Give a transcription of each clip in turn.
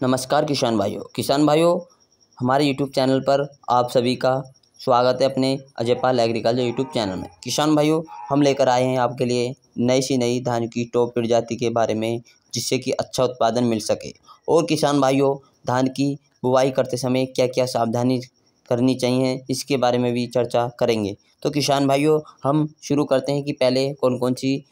नमस्कार किसान भाइयों हमारे यूट्यूब चैनल पर आप सभी का स्वागत है अपने Ajay Pal agriculture YouTube channel में। किसान भाइयों, हम लेकर आए हैं आपके लिए नई सी नई धान की टॉप प्रजाति के बारे में, जिससे कि अच्छा उत्पादन मिल सके। और किसान भाइयों, धान की बुवाई करते समय क्या क्या सावधानी करनी चाहिए, इसके बारे में भी चर्चा करेंगे। तो किसान भाइयों, हम शुरू करते हैं कि पहले कौन कौन सी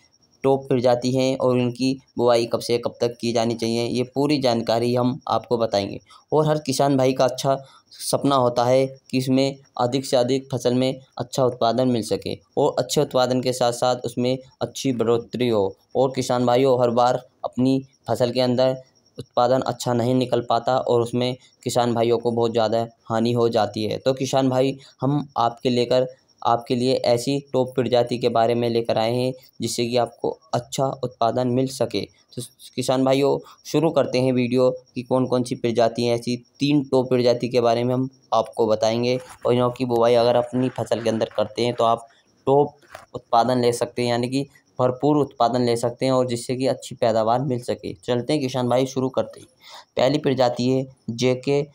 टॉप प्रजाति हैं और इनकी बुआई कब से कब तक की जानी चाहिए, ये पूरी जानकारी हम आपको बताएंगे। और हर किसान भाई का अच्छा सपना होता है कि इसमें अधिक से अधिक फसल में अच्छा उत्पादन मिल सके और अच्छे उत्पादन के साथ साथ उसमें अच्छी बढ़ोतरी हो। और किसान भाइयों, हर बार अपनी फसल के अंदर उत्पादन अच्छा नहीं निकल पाता और उसमें किसान भाइयों को बहुत ज़्यादा हानि हो जाती है। तो किसान भाई, हम आपके लिए ऐसी टॉप प्रजाति के बारे में लेकर आए हैं जिससे कि आपको अच्छा उत्पादन मिल सके। तो किसान भाइयों, शुरू करते हैं वीडियो कि कौन कौन सी प्रजाति हैं। ऐसी 3 टॉप प्रजाति के बारे में हम आपको बताएंगे और इनों की बुवाई अगर अपनी फसल के अंदर करते हैं तो आप टॉप उत्पादन ले सकते हैं, यानी कि भरपूर उत्पादन ले सकते हैं और जिससे कि अच्छी पैदावार मिल सके। चलते हैं किसान भाई, शुरू करते हैं। पहली प्रजाति है JK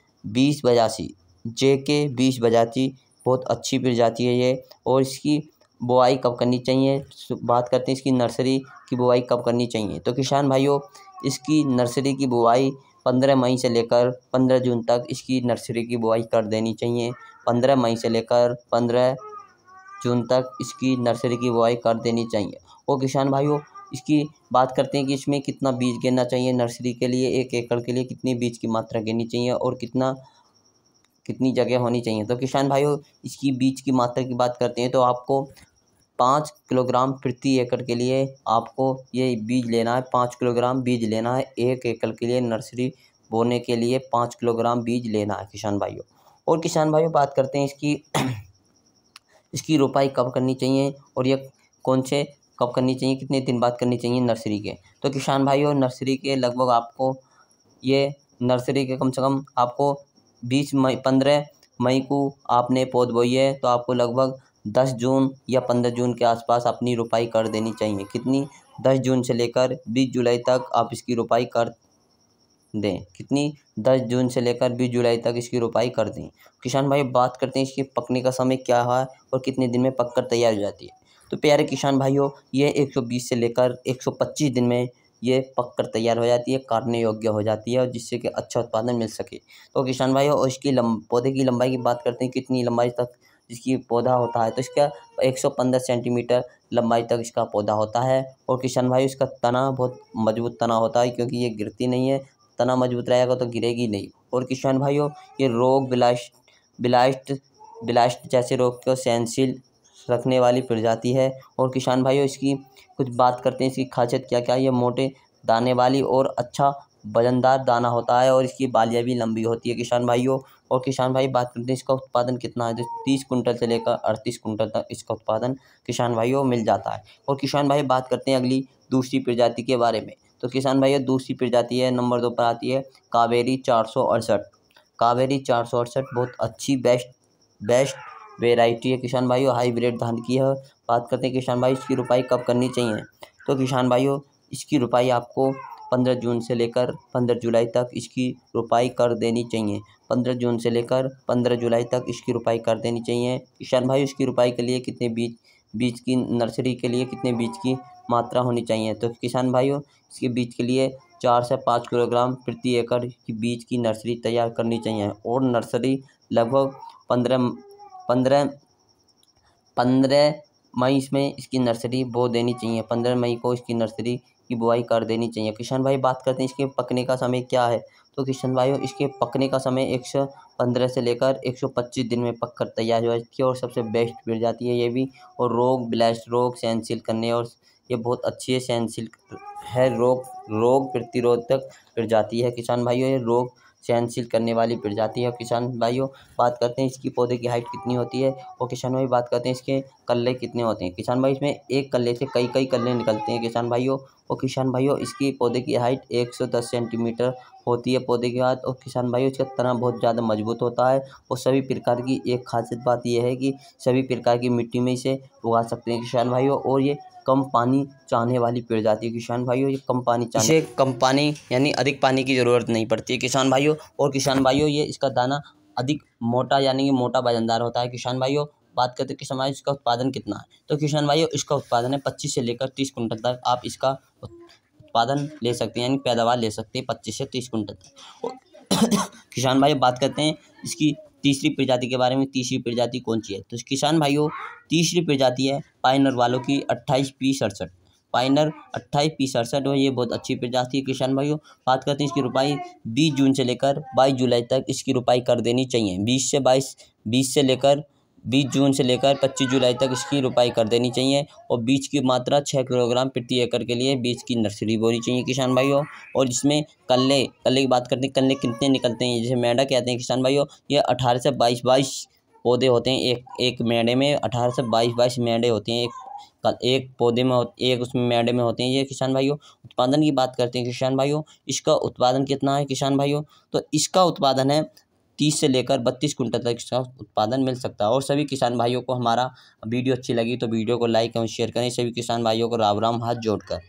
2082 बहुत अच्छी प्रजाति है ये। और इसकी बुआई कब करनी चाहिए, बात करते हैं इसकी नर्सरी की बुआई कब करनी चाहिए। तो किसान भाइयों, इसकी नर्सरी की बुआई 15 मई से लेकर 15 जून तक इसकी नर्सरी की बुआई कर देनी चाहिए। 15 मई से लेकर 15 जून तक इसकी नर्सरी की बुआई कर देनी चाहिए। और किसान भाइयों, इसकी बात करते हैं कि इसमें कितना बीज गिरना चाहिए। नर्सरी के लिए 1 एकड़ के लिए कितनी बीज की मात्रा गिरनी चाहिए और कितनी जगह होनी चाहिए। तो किसान भाइयों, इसकी बीज की मात्रा की बात करते हैं तो आपको 5 किलोग्राम प्रति एकड़ के लिए आपको ये बीज लेना है। 5 किलोग्राम बीज लेना है 1 एकड़ के लिए। नर्सरी बोने के लिए 5 किलोग्राम बीज लेना है किसान भाइयों। और किसान भाइयों, बात करते हैं इसकी रोपाई कब करनी चाहिए और ये कब करनी चाहिए, कितने दिन बाद करनी चाहिए नर्सरी के। तो किसान भाइयों, नर्सरी के लगभग आपको नर्सरी के कम से कम आपको 15 मई को आपने पौध बोई है तो आपको लगभग 10 जून या 15 जून के आसपास अपनी रोपाई कर देनी चाहिए। कितनी? 10 जून से लेकर 20 जुलाई तक आप इसकी रोपाई कर दें। कितनी? 10 जून से लेकर 20 जुलाई तक इसकी रोपाई कर दें। किसान भाई, बात करते हैं इसके पकने का समय क्या है और कितने दिन में पककर तैयार हो जाती है। तो प्यारे किसान भाइयों, ये 120 से लेकर 125 दिन में ये पककर तैयार हो जाती है, काटने योग्य हो जाती है और जिससे कि अच्छा उत्पादन मिल सके। तो किसान भाइयों, और इसकी पौधे की लंबाई की बात करते हैं, कितनी लंबाई तक इसकी पौधा होता है। तो इसका 115 सेंटीमीटर लंबाई तक इसका पौधा होता है। और किसान भाई, इसका तना बहुत मजबूत तना होता है क्योंकि ये गिरती नहीं है। तना मजबूत रहेगा तो गिरेगी नहीं। और किसान भाइयों, ये रोग ब्लास्ट जैसे रोग को सहनशील रखने वाली प्रजाति है। और किसान भाइयों, इसकी कुछ बात करते हैं इसकी खासियत क्या क्या है। ये मोटे दाने वाली और अच्छा वजनदार दाना होता है और इसकी बालियाँ भी लंबी होती है किसान भाइयों। और किसान भाई, बात करते हैं इसका उत्पादन कितना है। तो 30 कुंटल से लेकर 38 कुंटल तक इसका उत्पादन किसान भाइयों मिल जाता है। और किसान भाई, बात करते हैं अगली दूसरी प्रजाति के बारे में। तो किसान भाइयों, दूसरी प्रजाति है, नंबर 2 पर आती है कावेरी 468। कावेरी 468 बहुत अच्छी बेस्ट वेराइटी है किसान भाइयों, हाईब्रिड धान की है। बात करते हैं किसान भाई, इसकी रोपाई कब करनी चाहिए। तो किसान भाइयों, इसकी रोपाई आपको 15 जून से लेकर 15 जुलाई तक इसकी रोपाई कर देनी चाहिए। 15 जून से लेकर 15 जुलाई तक इसकी रोपाई कर देनी चाहिए। किसान भाई, इसकी रोपाई के लिए कितने बीज की नर्सरी के लिए कितने बीज की मात्रा होनी चाहिए। तो किसान भाइयों, इसके बीज के लिए 4 से 5 किलोग्राम प्रति एकड़ की बीज की नर्सरी तैयार करनी चाहिए। और नर्सरी लगभग 15 मई इसमें इसकी नर्सरी बो देनी चाहिए। 15 मई को इसकी नर्सरी की बुआई कर देनी चाहिए। किसान भाई, बात करते हैं इसके पकने का समय क्या है। तो किसान भाइयों, इसके पकने का समय 115 से लेकर 125 दिन में पककर तैयार हो जाती है और सबसे बेस्ट प्रजाति है ये भी। और रोग सहनशील करने और ये बहुत अच्छी है, सहनशील है, रोग प्रतिरोधक प्रजाति है किसान भाइयों। ये रोग सहनशील करने वाली प्रजाति है। किसान भाइयों, बात करते हैं इसकी पौधे की हाइट कितनी होती है। और किसान भाई, बात करते हैं इसके कल्ले कितने होते हैं। किसान भाई, इसमें एक कल्ले से कई कल्ले निकलते हैं किसान भाइयों। और किसान भाइयों, इसकी पौधे की हाइट 110 सेंटीमीटर होती है पौधे के हाथ। और किसान भाइयों, इसका तना बहुत ज़्यादा मजबूत होता है। और सभी प्रकार की एक खासियत बात यह है कि सभी प्रकार की मिट्टी में इसे उगा सकते हैं किसान भाइयों। और ये कम पानी चाहने वाली प्रजाति है किसान भाइयों। ये कम पानी इसे कम पानी यानी अधिक पानी की ज़रूरत नहीं पड़ती है किसान भाइयों। और किसान भाइयों ये इसका दाना अधिक मोटा यानी कि मोटा वजनदार होता है किसान भाइयों। बात करते हैं किसान भाई इसका उत्पादन कितना है, तो किसान भाइयों इसका उत्पादन है 25 से लेकर 30 कुंटल तक आप इसका उत्पादन ले सकते हैं, यानी पैदावार ले सकते हैं 25 से 30 कुंटल तक। किसान भाइयों बात करते हैं इसकी तीसरी प्रजाति के बारे में। तीसरी प्रजाति कौन सी है, तो किसान भाइयों तीसरी प्रजाति है पाइनर वालों की 28P67। पाइनर 28P67 और ये बहुत अच्छी प्रजाति है किसान भाइयों। बात करते हैं इसकी रुपाई 20 जून से लेकर 22 जुलाई तक इसकी रुपाई कर देनी चाहिए। 20 जून से लेकर 25 जुलाई तक इसकी रुपाई कर देनी चाहिए। और बीज की मात्रा 6 किलोग्राम प्रति एकड़ के लिए बीज की नर्सरी बोनी चाहिए किसान भाइयों। और इसमें कल्ले की बात करते हैं, कल्ले कितने निकलते हैं, जैसे मेढ़ा कहते हैं किसान भाइयों, ये 18 से 22 पौधे होते हैं एक मेढ़े में। 18 से 22 मेढ़े होते हैं एक पौधे में, एक उसमें मेढ़े में होते हैं ये किसान भाइयों। उत्पादन की बात करते हैं किसान भाइयों, इसका उत्पादन कितना है किसान भाइयों, तो इसका उत्पादन है 30 से लेकर 32 कुंटल तक इसका उत्पादन मिल सकता है। और सभी किसान भाइयों को हमारा वीडियो अच्छी लगी तो वीडियो को लाइक एवं शेयर करें। सभी किसान भाइयों को राम राम हाथ जोड़कर।